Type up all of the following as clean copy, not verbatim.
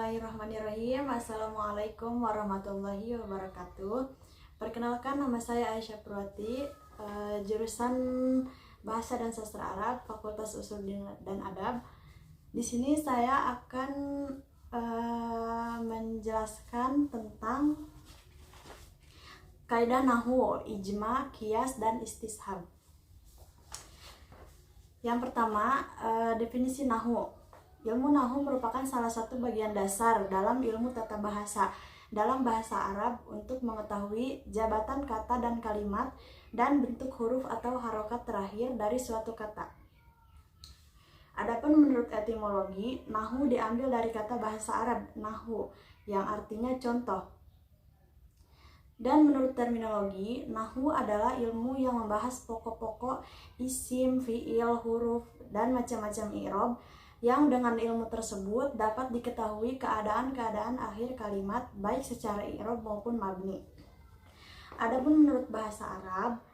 Bismillahirrahmanirrahim. Assalamualaikum warahmatullahi wabarakatuh. Perkenalkan, nama saya Aisyah Purwati, jurusan Bahasa dan Sastra Arab, Fakultas Usul dan Adab. Di sini saya akan menjelaskan tentang kaidah nahwu, ijma, qiyas, dan istishab. Yang pertama, definisi nahwu. Ilmu nahwu merupakan salah satu bagian dasar dalam ilmu tata bahasa dalam bahasa Arab untuk mengetahui jabatan kata dan kalimat dan bentuk huruf atau harokat terakhir dari suatu kata. Adapun menurut etimologi, nahwu diambil dari kata bahasa Arab nahwu yang artinya contoh. Dan menurut terminologi, nahwu adalah ilmu yang membahas pokok-pokok isim, fiil, huruf, dan macam-macam i'rab yang dengan ilmu tersebut dapat diketahui keadaan-keadaan akhir kalimat baik secara i'rab maupun mabni. Adapun menurut bahasa Arab,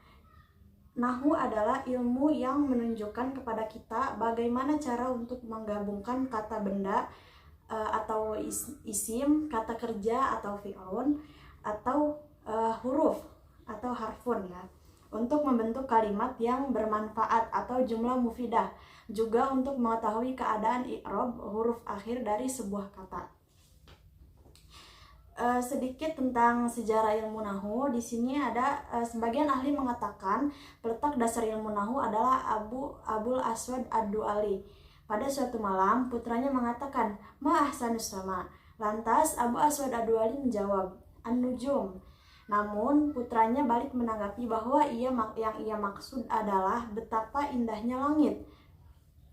nahwu adalah ilmu yang menunjukkan kepada kita bagaimana cara untuk menggabungkan kata benda atau isim, kata kerja atau fi'lun, atau huruf atau harfun ya, untuk membentuk kalimat yang bermanfaat atau jumlah mufidah, juga untuk mengetahui keadaan i'rab huruf akhir dari sebuah kata. Sedikit tentang sejarah ilmu nahwu. Di sini ada sebagian ahli mengatakan peletak dasar ilmu nahwu adalah Abul Aswad Ad-Du'ali. Pada suatu malam putranya mengatakan, "Ma ahsanus sama." Lantas Abu Aswad Ad-Du'ali menjawab, "An-nujum." Namun putranya balik menanggapi bahwa yang ia maksud adalah betapa indahnya langit.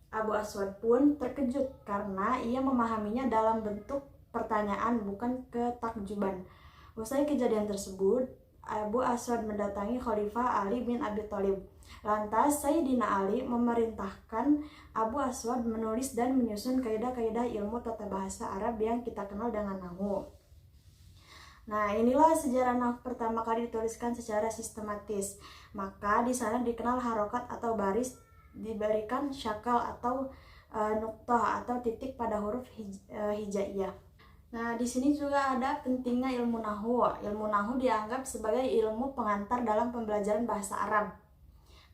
Abu Aswad pun terkejut karena ia memahaminya dalam bentuk pertanyaan bukan ketakjuban. Usai kejadian tersebut, Abu Aswad mendatangi Khalifah Ali bin Abi Thalib. Lantas Sayyidina Ali memerintahkan Abu Aswad menulis dan menyusun kaidah-kaidah ilmu tata bahasa Arab yang kita kenal dengan nahwu. Nah, inilah sejarah nahwu pertama kali dituliskan secara sistematis. Maka di sana dikenal harokat atau baris, diberikan syakal atau nuktah atau titik pada huruf hijaiyah. Nah, di sini juga ada pentingnya ilmu nahwu. Ilmu nahwu dianggap sebagai ilmu pengantar dalam pembelajaran bahasa Arab.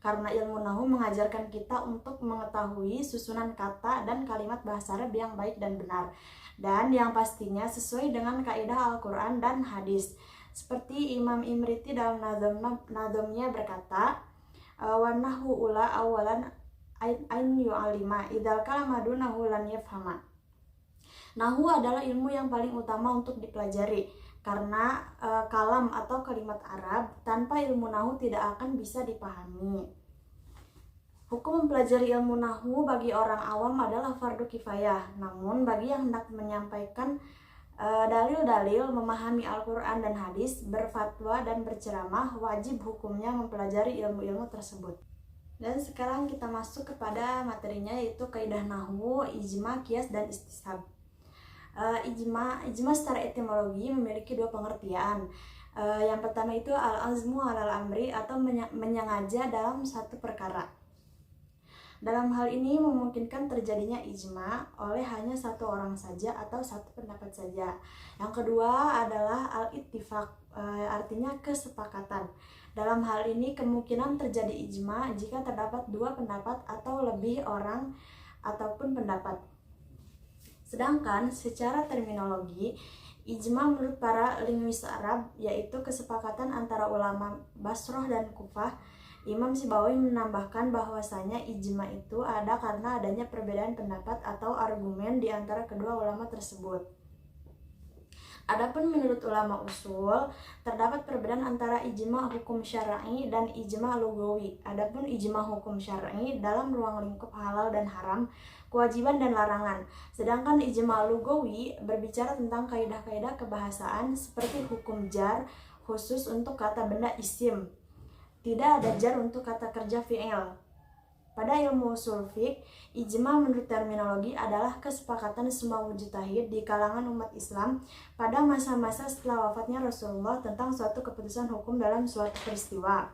Karena ilmu nahwu mengajarkan kita untuk mengetahui susunan kata dan kalimat bahasa Arab yang baik dan benar, dan yang pastinya sesuai dengan kaidah Al-Quran dan hadis. Seperti Imam Imriti dalam nazomnya berkata, "Wa nahwu ula awalan ain yu'alima idal kalamaduna lan yafhama." Nahwu adalah ilmu yang paling utama untuk dipelajari karena kalam atau kalimat Arab tanpa ilmu nahwu tidak akan bisa dipahami. Hukum mempelajari ilmu nahwu bagi orang awam adalah fardu kifayah. Namun bagi yang hendak menyampaikan dalil-dalil, memahami Al-Quran dan hadis, berfatwa dan berceramah, wajib hukumnya mempelajari ilmu-ilmu tersebut. Dan sekarang kita masuk kepada materinya, yaitu kaidah nahwu, ijma, qiyas, dan istishab. Ijma secara etimologi memiliki dua pengertian. Yang pertama itu al-azmu alal amri atau menyengaja dalam satu perkara. Dalam hal ini memungkinkan terjadinya ijma oleh hanya satu orang saja atau satu pendapat saja. Yang kedua adalah al-ittifaq, artinya kesepakatan. Dalam hal ini kemungkinan terjadi ijma jika terdapat dua pendapat atau lebih orang ataupun pendapat. Sedangkan secara terminologi, ijma menurut para linguis Arab yaitu kesepakatan antara ulama Basroh dan Kufah. Imam Sibawi menambahkan bahwasanya ijma itu ada karena adanya perbedaan pendapat atau argumen di antara kedua ulama tersebut. Adapun menurut ulama usul, terdapat perbedaan antara ijma hukum syar'i dan ijma lugawi. Adapun ijma hukum syar'i dalam ruang lingkup halal dan haram, kewajiban dan larangan. Sedangkan ijma lugawi berbicara tentang kaidah-kaidah kebahasaan seperti hukum jar khusus untuk kata benda isim. Tidak ada jar untuk kata kerja fi'il. Pada ilmu usul fiqh, ijma menurut terminologi adalah kesepakatan semua mujtahid di kalangan umat Islam pada masa-masa setelah wafatnya Rasulullah tentang suatu keputusan hukum dalam suatu peristiwa.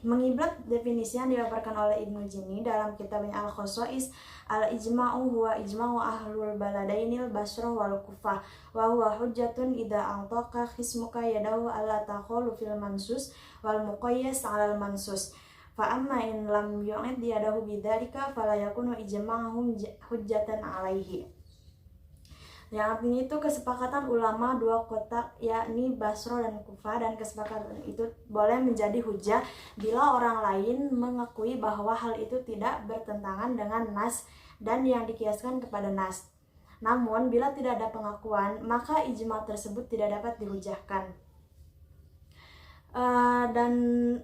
Mengiblat definisi yang dipaparkan oleh Ibnu Jini dalam kitabnya Al-Khosais, al-ijma'u huwa ijma'u ahlul baladainil Basrah wal Kufah wa huwa hujjatun idza antaqa khismuka yadahu alla taqulu fil mansus wal muqayyas 'alal mansus. Fa amma in lam yu'id yadahu bidzalika fala yakunu ijma'uhum hujjatan 'alaihi. Yang artinya itu kesepakatan ulama dua kota yakni Basra dan Kufah, dan kesepakatan itu boleh menjadi hujah bila orang lain mengakui bahwa hal itu tidak bertentangan dengan nas dan yang dikiaskan kepada nas. Namun bila tidak ada pengakuan, maka ijma tersebut tidak dapat dihujahkan. Dan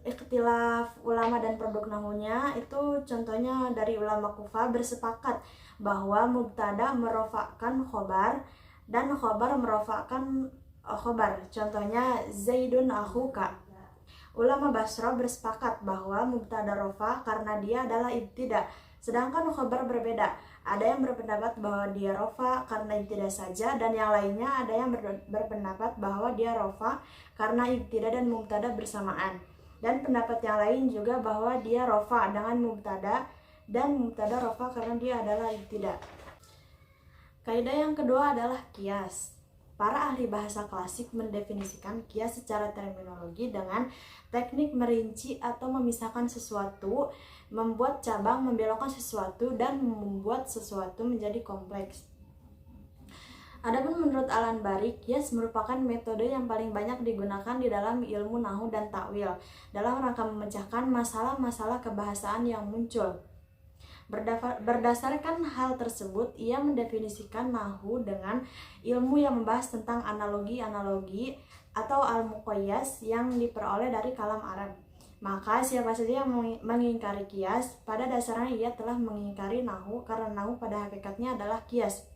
ikhtilaf ulama dan produk nahunya itu contohnya dari ulama Kufah bersepakat bahwa mubtada merofakkan khobar dan khobar merofakkan khobar, contohnya Zaidun akhuka. Ulama Basra bersepakat bahwa mubtada rofa karena dia adalah ibtida, sedangkan khobar berbeda. Ada yang berpendapat bahwa dia rofa karena ibtida saja, dan yang lainnya ada yang berpendapat bahwa dia rofa karena ibtida dan mubtada bersamaan. Dan pendapat yang lain juga bahwa dia rofa dengan mubtada dan mubtada rofa karena dia adalah ibtida. Kaidah yang kedua adalah kias. Para ahli bahasa klasik mendefinisikan kias secara terminologi dengan teknik merinci atau memisahkan sesuatu, membuat cabang, membelokkan sesuatu, dan membuat sesuatu menjadi kompleks. Adapun menurut Al-Anbari, kias merupakan metode yang paling banyak digunakan di dalam ilmu nahwu dan takwil dalam rangka memecahkan masalah-masalah kebahasaan yang muncul. Berdasarkan hal tersebut, ia mendefinisikan nahwu dengan ilmu yang membahas tentang analogi-analogi atau al-muqayyas yang diperoleh dari kalam Arab. Maka siapa saja yang mengingkari kias, pada dasarnya ia telah mengingkari nahwu, karena nahwu pada hakikatnya adalah kias.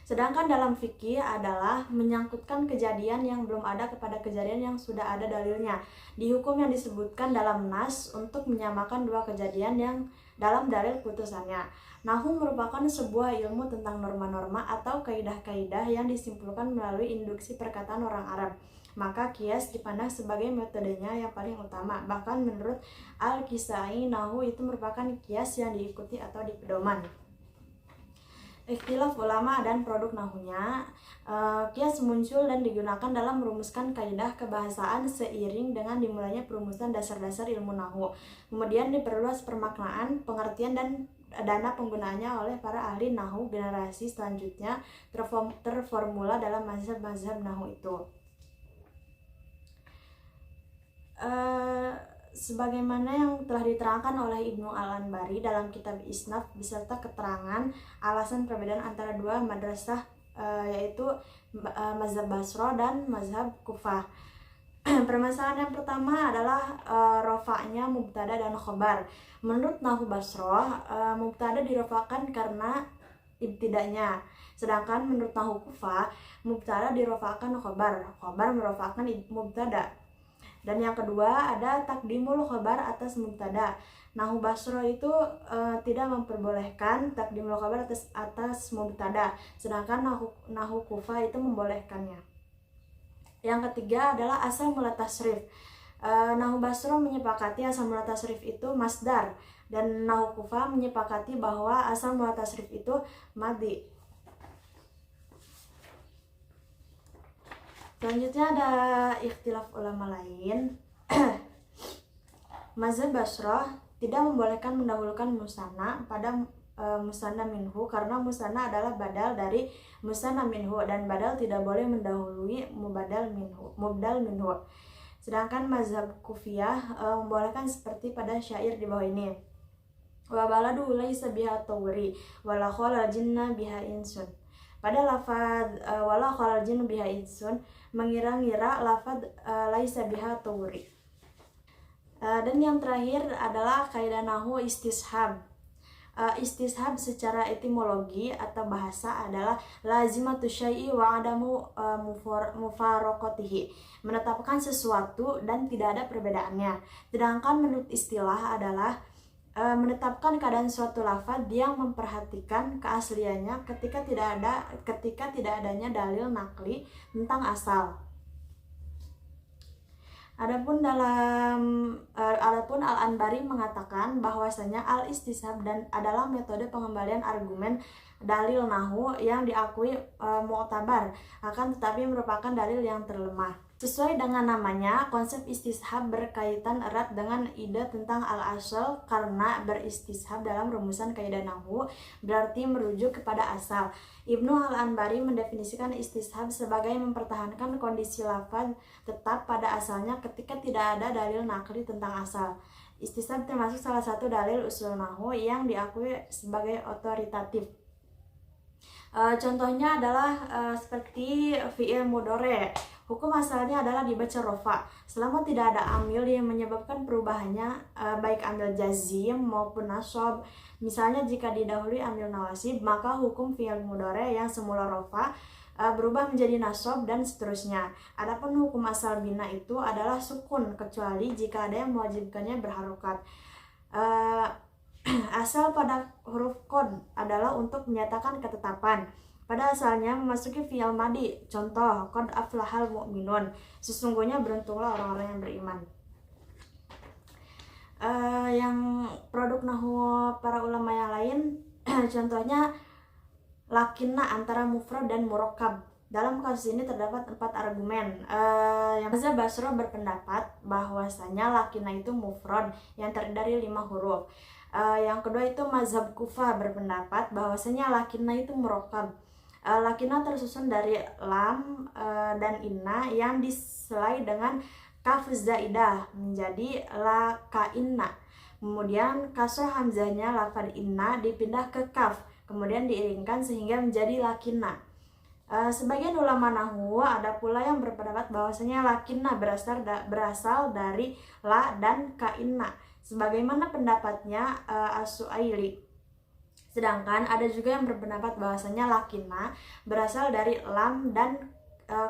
Sedangkan dalam fikih adalah menyangkutkan kejadian yang belum ada kepada kejadian yang sudah ada dalilnya. Di hukum yang disebutkan dalam nas untuk menyamakan dua kejadian yang dalam dalil putusannya. Nahwu merupakan sebuah ilmu tentang norma-norma atau kaidah-kaidah yang disimpulkan melalui induksi perkataan orang Arab. Maka kias dipandang sebagai metodenya yang paling utama. Bahkan menurut Al-Kisai, nahwu itu merupakan kias yang diikuti atau dipedoman. Ikhtilaf ulama dan produk nahunya. Kias muncul dan digunakan dalam merumuskan kaidah kebahasaan seiring dengan dimulainya perumusan dasar-dasar ilmu nahwu. Kemudian diperluas permaknaan, pengertian, dan dana penggunaannya oleh para ahli nahwu generasi selanjutnya terformula dalam mazhab-mazhab nahwu itu. Sebagaimana yang telah diterangkan oleh Ibnu Al-Anbari dalam kitab Isnaf beserta keterangan alasan perbedaan antara dua madrasah, yaitu mazhab Basra dan mazhab Kufah. Permasalahan yang pertama adalah rofaknya mubtada dan khobar. Menurut nahwu Basra, mubtada dirofakkan karena ibtidanya, sedangkan menurut nahwu Kufah, mubtada dirofakkan khobar merofakkan mubtada. Dan yang kedua ada takdimul khobar atas mubtada. Nahwu Basra itu tidak memperbolehkan takdimul khobar atas mubtada, sedangkan nahwu Kufah itu membolehkannya. Yang ketiga adalah asal mula tasrif. Nahwu Basra menyepakati asal mula tasrif itu masdar, dan nahwu Kufah menyepakati bahwa asal mula tasrif itu madhi. Selanjutnya ada ikhtilaf ulama lain. Mazhab Basra tidak membolehkan mendahulukan musanna pada musanna minhu, karena musanna adalah badal dari musanna minhu, dan badal tidak boleh mendahului mubdal minhu. Sedangkan mazhab Kufiyah membolehkan seperti pada syair di bawah ini. Wa baladu laisa biha tawri wala khala jinna biha insun. Pada lafaz wala khala jinna biha insun mengira-ngira lafaz laisa biha tawri. Dan yang terakhir adalah kaidah nahwu istishab. Istishab secara etimologi atau bahasa adalah lazimatu syai'i wa adamu mufaraqatihi, menetapkan sesuatu dan tidak ada perbedaannya. Sedangkan menurut istilah adalah menetapkan keadaan suatu lafaz yang memperhatikan keasliannya ketika tidak adanya dalil nakli tentang asal. Adapun Al-Anbari mengatakan bahwasanya al-istishab dan adalah metode pengembalian argumen dalil nahwu yang diakui mu'tabar, akan tetapi merupakan dalil yang terlemah. Sesuai dengan namanya, konsep istishab berkaitan erat dengan ide tentang al-asal, karena beristishab dalam rumusan kaidah nahwu berarti merujuk kepada asal. Ibnu Al-Anbari mendefinisikan istishab sebagai mempertahankan kondisi lafaz tetap pada asalnya ketika tidak ada dalil nakli tentang asal. Istishab termasuk salah satu dalil usul nahwu yang diakui sebagai otoritatif. Contohnya adalah seperti fi'il mudhari. Hukum asalnya adalah dibaca rofa selama tidak ada amil yang menyebabkan perubahannya, baik amil jazim maupun nasab. Misalnya jika didahului amil nawasib, maka hukum fi'il mudhari yang semula rofa berubah menjadi nasab dan seterusnya. Adapun hukum asal bina itu adalah sukun kecuali jika ada yang mewajibkannya berharokat. Asal pada huruf qad adalah untuk menyatakan ketetapan. Pada asalnya memasuki fi'il madi. Contoh, qad aflahal mu'minun. Sesungguhnya beruntunglah orang-orang yang beriman. Yang produk nahwu para ulama yang lain, contohnya lakinna antara mufrad dan murakkab. Dalam kasus ini terdapat 4 argumen. Yang Mazhab Basra berpendapat bahwasanya lakinna itu mufrad yang terdiri dari 5 huruf. Yang kedua itu mazhab Kufah berpendapat bahwasanya lakinna itu murakkab. Lakinna tersusun dari lam dan inna yang diselai dengan kaf zaidah menjadi lakainna. Kemudian kasroh hamzahnya lafaz inna dipindah ke kaf, kemudian diiringkan sehingga menjadi lakinna. Sebagian ulama nahwu ada pula yang berpendapat bahwasanya lakinna berasal dari la dan kainna, sebagaimana pendapatnya As-Su'aili. Sedangkan ada juga yang berpendapat bahwasanya lakinna berasal dari lam dan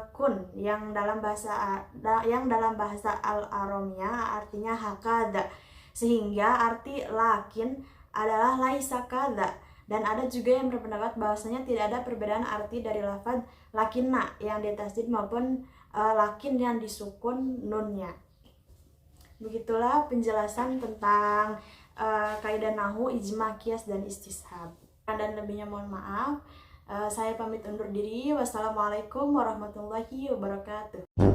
kun yang dalam bahasa Al-Aromiyah artinya hakada, sehingga arti lakin adalah laisa kada. Dan ada juga yang berpendapat bahwasanya tidak ada perbedaan arti dari lafaz lakinna yang ditasdid maupun lakin yang disukun nunnya. Begitulah penjelasan tentang kaidah nahwu, ijma, qiyas, dan istishab. Dan lebihnya mohon maaf. Saya pamit undur diri. Wassalamualaikum warahmatullahi wabarakatuh.